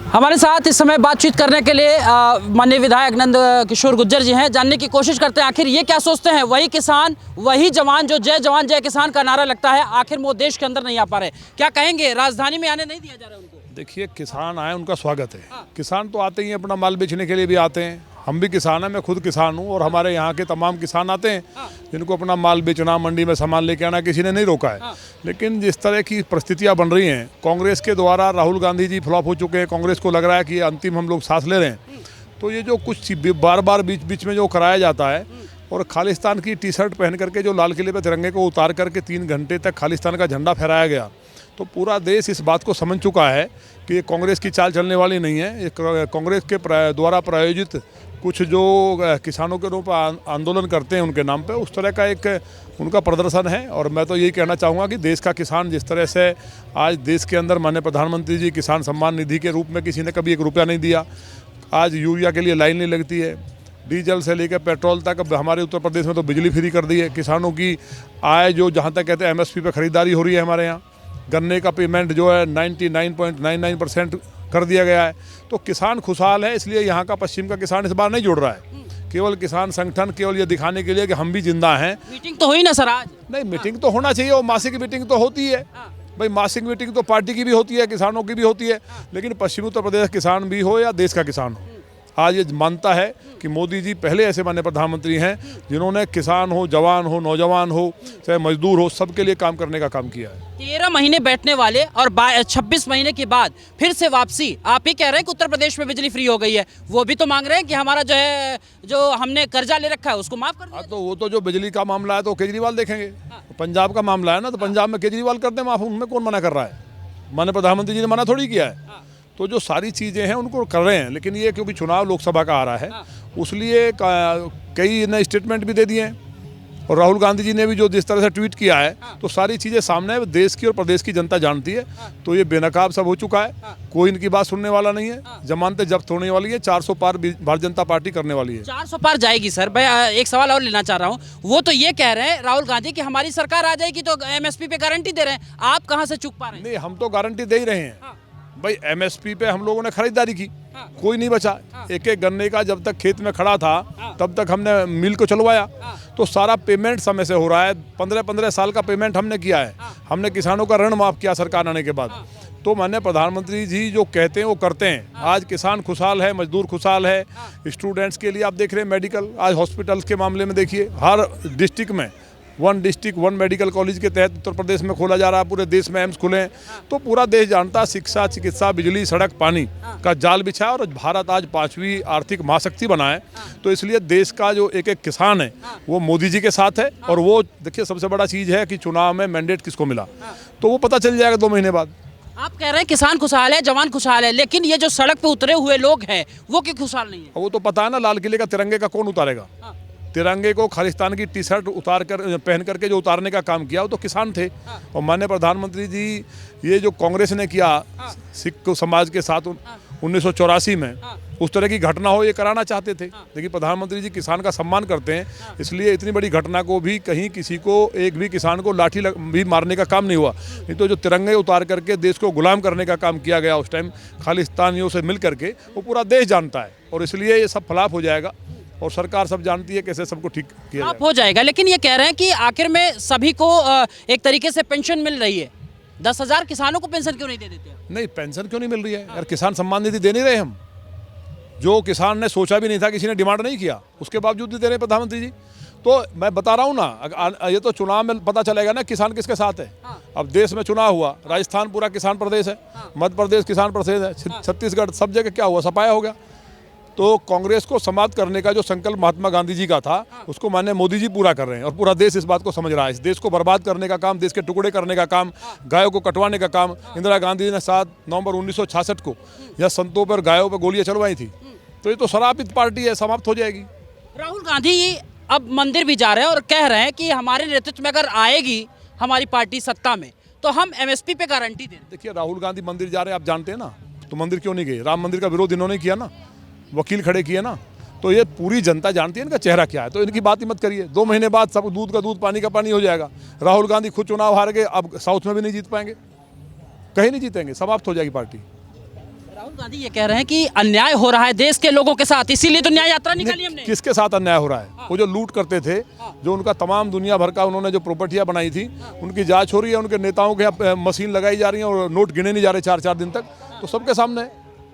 हमारे साथ इस समय बातचीत करने के लिए माननीय विधायक नंद किशोर गुर्जर जी हैं। जानने की कोशिश करते हैं आखिर ये क्या सोचते हैं। वही किसान वही जवान, जो जय जवान जय किसान का नारा लगता है, आखिर वो देश के अंदर नहीं आ पा रहे। क्या कहेंगे, राजधानी में आने नहीं दिया जा रहा है उनको? देखिए, किसान आए उनका स्वागत है। किसान तो आते ही हैं, अपना माल बेचने के लिए भी आते हैं। हम भी किसान हैं, मैं खुद किसान हूँ और हमारे यहाँ के तमाम किसान आते हैं जिनको अपना माल बेचना, मंडी में सामान लेके आना किसी ने नहीं रोका है। लेकिन जिस तरह की परिस्थितियाँ बन रही हैं, कांग्रेस के द्वारा राहुल गांधी जी फ्लॉप हो चुके हैं, कांग्रेस को लग रहा है कि अंतिम हम लोग सांस ले रहे हैं। तो ये जो कुछ बार बार बीच बीच में जो कराया जाता है और खालिस्तान की टी शर्ट पहन करके जो लाल किले पर तिरंगे को उतार करके 3 घंटे तक खालिस्तान का झंडा फहराया गया, तो पूरा देश इस बात को समझ चुका है कि ये कांग्रेस की चाल चलने वाली नहीं है। ये कांग्रेस के द्वारा प्रायोजित कुछ जो किसानों के रूप आंदोलन करते हैं उनके नाम पे, उस तरह का एक उनका प्रदर्शन है। और मैं तो यही कहना चाहूँगा कि देश का किसान जिस तरह से आज देश के अंदर माननीय प्रधानमंत्री जी किसान सम्मान निधि के रूप में किसी ने कभी 1 रुपया नहीं दिया। आज यूरिया के लिए लाइन नहीं लगती है, डीजल से लेकर पेट्रोल तक। अब हमारे उत्तर प्रदेश में तो बिजली फ्री कर दी है। किसानों की आय जो जहाँ तक कहते हैं MSP पे खरीदारी हो रही है हमारे यहाँ। गन्ने का पेमेंट जो है 99.99% कर दिया गया है। तो किसान खुशहाल है, इसलिए यहाँ का पश्चिम का किसान इस बार नहीं जुड़ रहा है। केवल किसान संगठन केवल ये दिखाने के लिए कि हम भी जिंदा हैं। मीटिंग तो हुई ना सर आज? नहीं, मीटिंग तो होना चाहिए और मासिक मीटिंग तो होती है भाई। मासिक मीटिंग तो पार्टी की भी होती है, किसानों की भी होती है, लेकिन पश्चिमी उत्तर प्रदेश किसान भी हो या देश का किसान हो, आज ये मानता है कि मोदी जी पहले ऐसे माननीय प्रधानमंत्री हैं जिन्होंने किसान हो, जवान हो, नौजवान हो, चाहे मजदूर हो, सबके लिए काम करने का काम किया है। 13 महीने बैठने वाले और 26 महीने के बाद फिर से वापसी। आप ही कह रहे हैं कि उत्तर प्रदेश में बिजली फ्री हो गई है, वो भी तो मांग रहे हैं कि हमारा जो है, जो हमने कर्जा ले रखा है उसको माफ कर दिया। तो वो तो जो बिजली का मामला है तो केजरीवाल देखेंगे। पंजाब का मामला है ना, तो पंजाब में केजरीवाल कर दे माफ, उनमें कौन मना कर रहा है? माननीय प्रधानमंत्री जी ने मना थोड़ी किया है। तो जो सारी चीज़ें हैं उनको कर रहे हैं, लेकिन ये क्योंकि चुनाव लोकसभा का आ रहा है, उसलिए कई नए स्टेटमेंट भी दे दिए हैं। और राहुल गांधी जी ने भी जो जिस तरह से ट्वीट किया है, तो सारी चीज़ें सामने देश की और प्रदेश की जनता जानती है। तो ये बेनकाब सब हो चुका है, कोई इनकी बात सुनने वाला नहीं है। जमानतें जब्त होने वाली है, 400 पार भारतीय जनता पार्टी करने वाली है। 400 पार जाएगी सर। मैं एक सवाल और लेना चाह रहा हूँ। वो तो ये कह रहे हैं राहुल गांधी कि हमारी सरकार आ जाएगी तो MSP पे गारंटी दे रहे हैं। आप कहाँ से चूक पा रहे हैं? नहीं, हम तो गारंटी दे ही रहे हैं भाई। MSP पे हम लोगों ने खरीदारी की, कोई नहीं बचा। एक एक गन्ने का जब तक खेत में खड़ा था तब तक हमने मिल को चलवाया। तो सारा पेमेंट समय से हो रहा है। 15-15 साल का पेमेंट हमने किया है। हमने किसानों का ऋण माफ किया सरकार आने के बाद। तो माननीय प्रधानमंत्री जी जो कहते हैं वो करते हैं। आज किसान खुशहाल है, मजदूर खुशहाल है। स्टूडेंट्स के लिए आप देख रहे हैं मेडिकल, आज हॉस्पिटल्स के मामले में देखिए, हर डिस्ट्रिक्ट में 1 डिस्ट्रिक्ट 1 मेडिकल कॉलेज के तहत उत्तर प्रदेश में खोला जा रहा है। पूरे देश में एम्स खुले हैं। तो पूरा देश जानता है शिक्षा, चिकित्सा, बिजली, सड़क, पानी का जाल बिछा और भारत आज 5वीं आर्थिक महाशक्ति बना है। तो इसलिए देश का जो एक एक किसान है वो मोदी जी के साथ है। और वो देखिए, सबसे बड़ा चीज़ है कि चुनाव में मैंडेट किसको मिला, तो वो पता चल जाएगा 2 महीने बाद। आप कह रहे हैं किसान खुशहाल है, जवान खुशहाल है, लेकिन ये जो सड़क पे उतरे हुए लोग हैं वो क्यों खुशहाल नहीं है? वो तो पता है ना, लाल किले का तिरंगे का कौन उतारेगा? तिरंगे को खालिस्तान की टी शर्ट उतार कर पहन करके जो उतारने का काम किया वो तो किसान थे। और माननीय प्रधानमंत्री जी ये जो कांग्रेस ने किया सिख समाज के साथ 1984 में, उस तरह की घटना हो ये कराना चाहते थे। लेकिन प्रधानमंत्री जी किसान का सम्मान करते हैं, इसलिए इतनी बड़ी घटना को भी कहीं किसी को, एक भी किसान को लाठी भी मारने का काम नहीं हुआ। नहीं तो जो तिरंगे उतार करके देश को गुलाम करने का काम किया गया उस टाइम खालिस्तानियों से मिल करके, वो पूरा देश जानता है। और इसलिए ये सब फ्लॉप हो जाएगा और सरकार सब जानती है कैसे सबको ठीक किया हो जाएगा। लेकिन ये कह रहे हैं कि आखिर में सभी को एक तरीके से पेंशन मिल रही है। 10,000 किसानों को पेंशन क्यों नहीं दे देते? नहीं, पेंशन क्यों नहीं मिल रही है यार? किसान सम्मान निधि दे नहीं रहे हम, जो किसान ने सोचा भी नहीं था, किसी ने डिमांड नहीं किया, उसके बावजूद भी दे रहे प्रधानमंत्री जी। तो मैं बता रहा हूँ ना, ये तो चुनाव में पता चलेगा ना किसान किसके साथ है। अब देश में चुनाव हुआ, राजस्थान पूरा किसान प्रदेश है, मध्य प्रदेश किसान प्रदेश है, छत्तीसगढ़, सब जगह क्या हुआ, सफाया हो गया। तो कांग्रेस को समाप्त करने का जो संकल्प महात्मा गांधी जी का था, उसको माननीय मोदी जी पूरा कर रहे हैं और पूरा देश इस बात को समझ रहा है। इस देश को बर्बाद करने का काम, देश के टुकड़े करने का काम, गायों को कटवाने का काम इंदिरा गांधी जी ने 7 नवंबर 1966 को यह संतों पर, गायों पर गोलियां चलवाई थी। तो ये तो शराबित पार्टी है, समाप्त हो जाएगी। राहुल गांधी अब मंदिर भी जा रहे हैं और कह रहे हैं कि हमारे नेतृत्व में अगर आएगी हमारी पार्टी सत्ता में तो हम MSP पे गारंटी दें। देखिए, राहुल गांधी मंदिर जा रहे हैं, आप जानते हैं ना, तो मंदिर क्यों नहीं गए? राम मंदिर का विरोध इन्होंने किया ना, वकील खड़े किए ना। तो ये पूरी जनता जानती है इनका चेहरा क्या है। तो इनकी बात ही मत करिए। 2 महीने बाद सब दूध का दूध, पानी का पानी हो जाएगा। राहुल गांधी खुद चुनाव हार गए, अब साउथ में भी नहीं जीत पाएंगे, कहीं नहीं जीतेंगे, समाप्त हो जाएगी पार्टी। राहुल गांधी ये कह रहे हैं कि अन्याय हो रहा है देश के लोगों के साथ, इसीलिए तो न्याय यात्रा निकाली हमने। किसके साथ अन्याय हो रहा है? वो जो लूट करते थे, जो उनका तमाम दुनिया भर का उन्होंने जो प्रॉपर्टियां बनाई थी, उनकी जांच हो रही है। उनके नेताओं के यहाँ मशीन लगाई जा रही है और नोट गिने नहीं जा रहे 4-4 दिन तक, तो सबके सामने